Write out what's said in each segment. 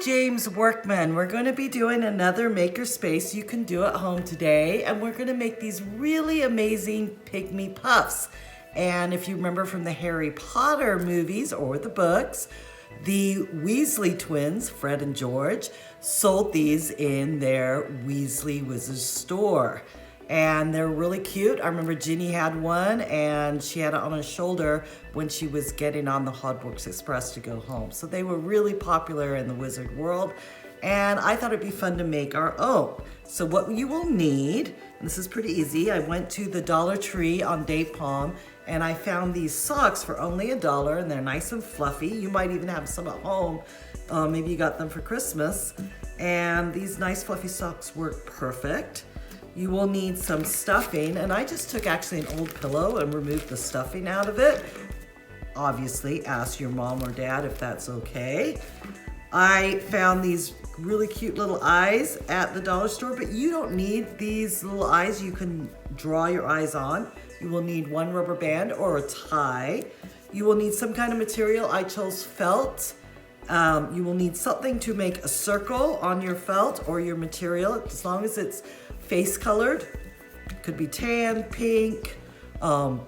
James Workman. We're going to be doing another makerspace you can do at home today, and we're going to make these really amazing Pygmy Puffs. And if you remember from the Harry Potter movies or the books, the Weasley twins, Fred and George, sold these in their Weasley Wizards store. And they're really cute. I remember Ginny had one and she had it on her shoulder when she was getting on the Hogwarts Express to go home. So they were really popular in the wizard world. And I thought it'd be fun to make our own. So what you will need, and this is pretty easy, I went to the Dollar Tree on Date Palm and I found these socks for only $1 and they're nice and fluffy. You might even have some at home. Maybe you got them for Christmas. And these nice fluffy socks work perfect. You will need some stuffing, and I just took actually an old pillow and removed the stuffing out of it. Obviously, ask your mom or dad if that's okay. I found these really cute little eyes at the dollar store, but you don't need these little eyes. You can draw your eyes on. You will need one rubber band or a tie. You will need some kind of material. I chose felt. You will need something to make a circle on your felt or your material, as long as it's face colored. Could be tan, pink,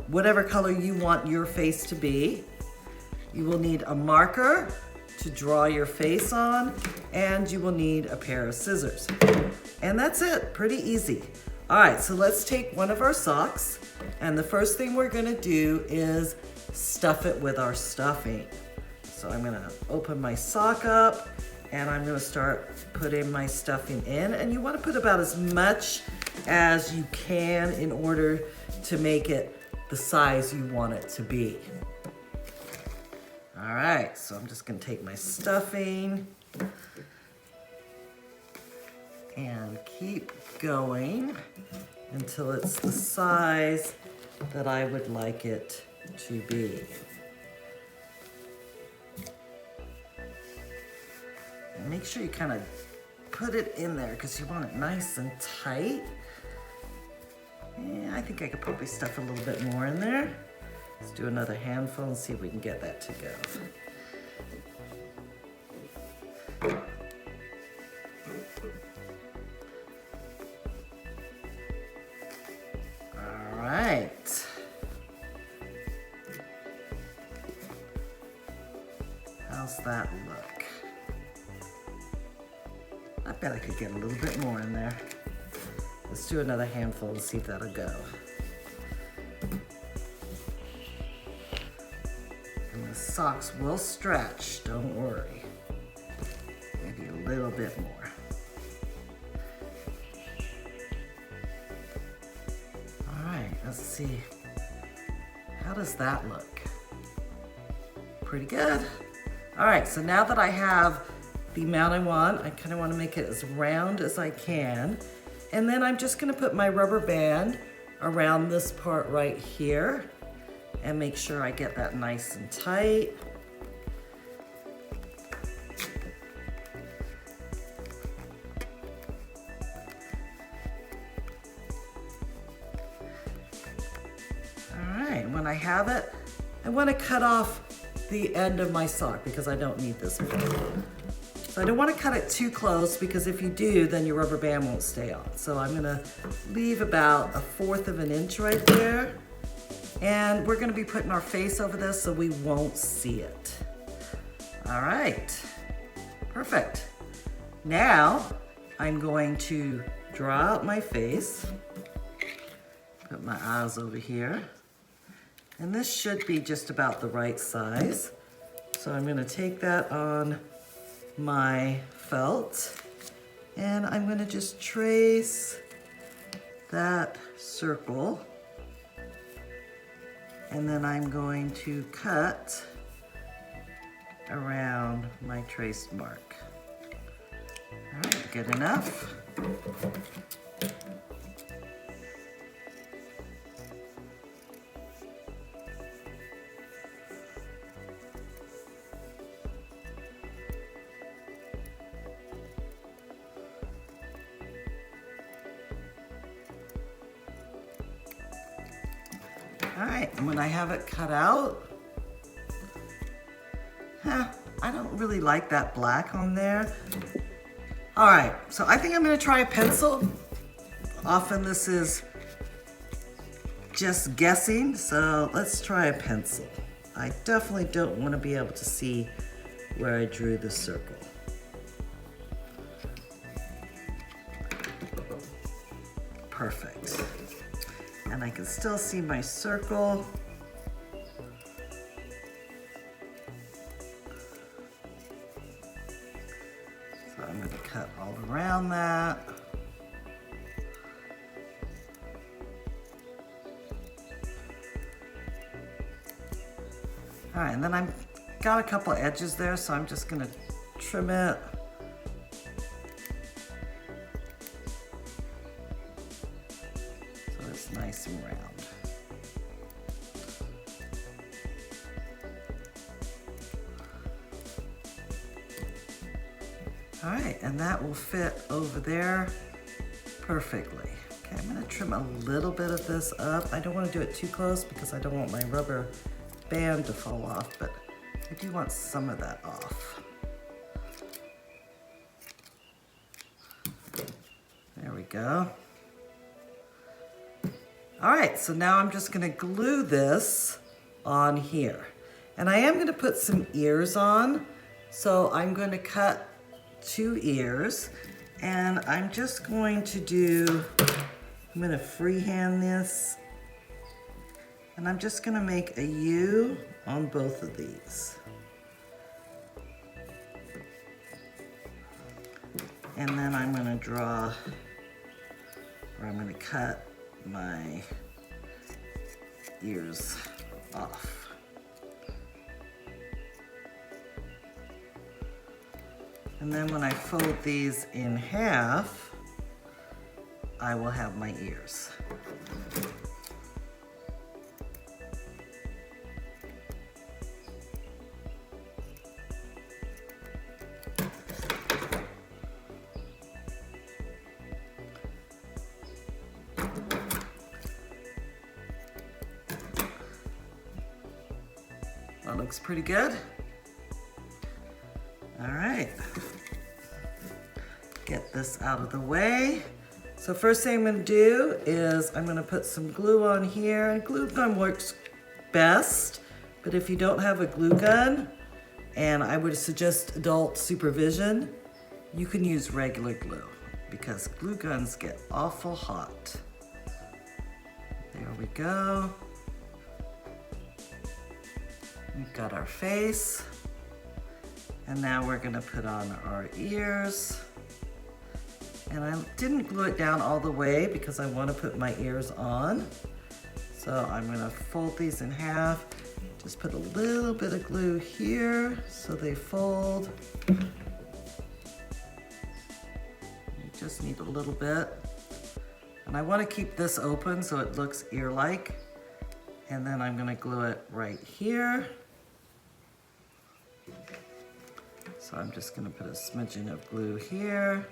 whatever color you want your face to be. You will need a marker to draw your face on, and you will need a pair of scissors. And that's it, pretty easy. All right, so let's take one of our socks, and the first thing we're gonna do is stuff it with our stuffing. So I'm gonna open my sock up and I'm gonna start putting my stuffing in. And you wanna put about as much as you can in order to make it the size you want it to be. All right, so I'm just gonna take my stuffing and keep going until it's the size that I would like it to be. And make sure you kind of put it in there because you want it nice and tight. Yeah, I think I could probably stuff a little bit more in there. Let's do another handful and see if we can get that to go. All right. How's that look? I bet I could get a little bit more in there. Let's do another handful and see if that'll go. And the socks will stretch, don't worry. Maybe a little bit more. All right, let's see. How does that look? Pretty good. All right, so now that I have the amount I want, I kind of want to make it as round as I can. And then I'm just going to put my rubber band around this part right here and make sure I get that nice and tight. All right, when I have it, I want to cut off the end of my sock because I don't need this part. So I don't want to cut it too close because if you do, then your rubber band won't stay on. So I'm gonna leave about 1/4 of an inch right there. And we're gonna be putting our face over this so we won't see it. All right, perfect. Now I'm going to draw out my face, put my eyes over here. And this should be just about the right size. So I'm gonna take that on my felt and I'm going to just trace that circle, and then I'm going to cut around my traced mark. All right, good enough. All right, and when I have it cut out, I I don't really like that black on there. All right, so I think I'm gonna try a pencil. Often this is just guessing, so let's try a pencil. I definitely don't want to be able to see where I drew the circle. Perfect. And I can still see my circle. So I'm going to cut all around that. All right, and then I've got a couple edges there, so I'm just gonna trim it. So it's nice and round. All right, and that will fit over there perfectly. Okay, I'm gonna trim a little bit of this up. I don't wanna do it too close because I don't want my rubber band to fall off, but I do want some of that off. There we go. All right, so now I'm just gonna glue this on here. And I am gonna put some ears on. So I'm gonna cut 2 ears, and I'm just going to do, I'm gonna freehand this. And I'm just gonna make a U on both of these. And then I'm gonna draw, or I'm gonna cut my ears off. And then when I fold these in half, I will have my ears. That looks pretty good. All right, get this out of the way. So first thing I'm gonna do is I'm gonna put some glue on here, and glue gun works best, but if you don't have a glue gun, and I would suggest adult supervision, you can use regular glue because glue guns get awful hot. There we go. We've got our face, and now we're gonna put on our ears. And I didn't glue it down all the way because I wanna put my ears on. So I'm gonna fold these in half, just put a little bit of glue here so they fold. You just need a little bit. And I wanna keep this open so it looks ear-like. And then I'm gonna glue it right here. So I'm just gonna put a smidgen of glue here.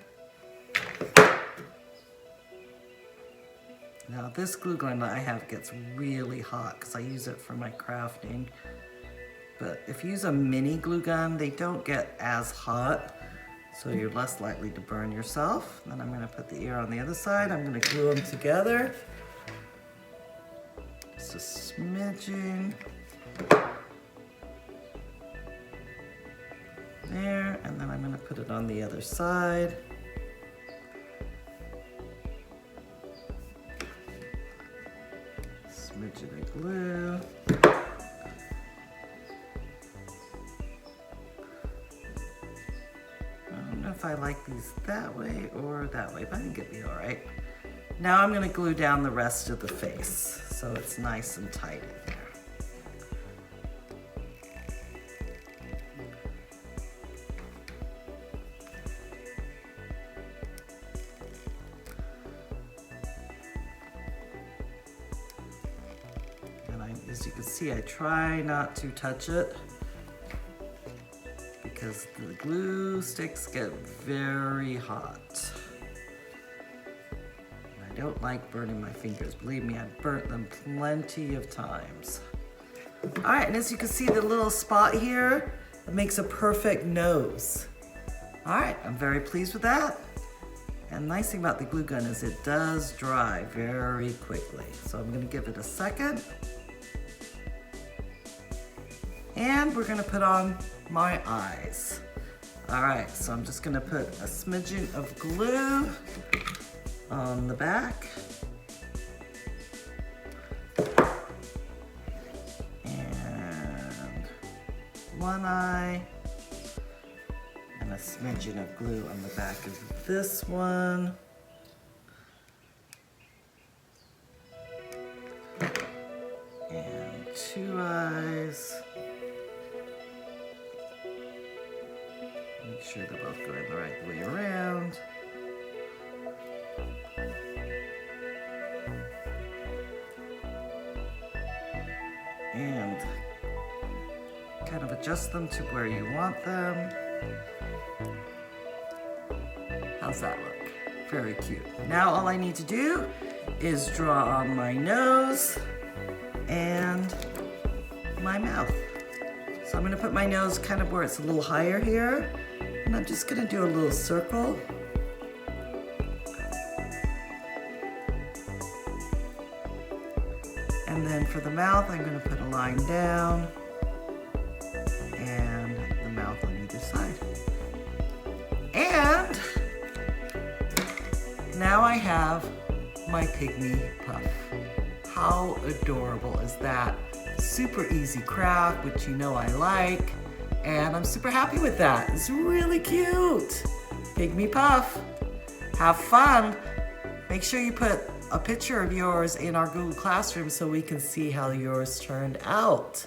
Now this glue gun that I have gets really hot because I use it for my crafting. But if you use a mini glue gun, they don't get as hot, so you're less likely to burn yourself. Then I'm gonna put the ear on the other side. I'm gonna glue them together. Just a smidgen. There, and then I'm gonna put it on the other side. Smidgen of glue. I don't know if I like these that way or that way, but I think it'd be all right. Now I'm gonna glue down the rest of the face so it's nice and tight in there. As you can see, I try not to touch it because the glue sticks get very hot. And I don't like burning my fingers. Believe me, I've burnt them plenty of times. All right, and as you can see, the little spot here, It makes a perfect nose. All right, I'm very pleased with that. And the nice thing about the glue gun is it does dry very quickly. So I'm gonna give it a second. And we're gonna put on my eyes. All right, so I'm just gonna put a smidgen of glue on the back. And one eye. And a smidgen of glue on the back of this one. And two eyes. Make sure they're both going the right way around. And kind of adjust them to where you want them. How's that look? Very cute. Now all I need to do is draw on my nose and my mouth. So I'm gonna put my nose kind of where it's a little higher here, and I'm just gonna do a little circle. And then for the mouth, I'm gonna put a line down and the mouth on either side. And now I have my Pygmy Puff. How adorable is that? Super easy craft, which you know I like, and I'm super happy with that. It's really cute. Pygmy Puff. Have fun. Make sure you put a picture of yours in our Google Classroom so we can see how yours turned out.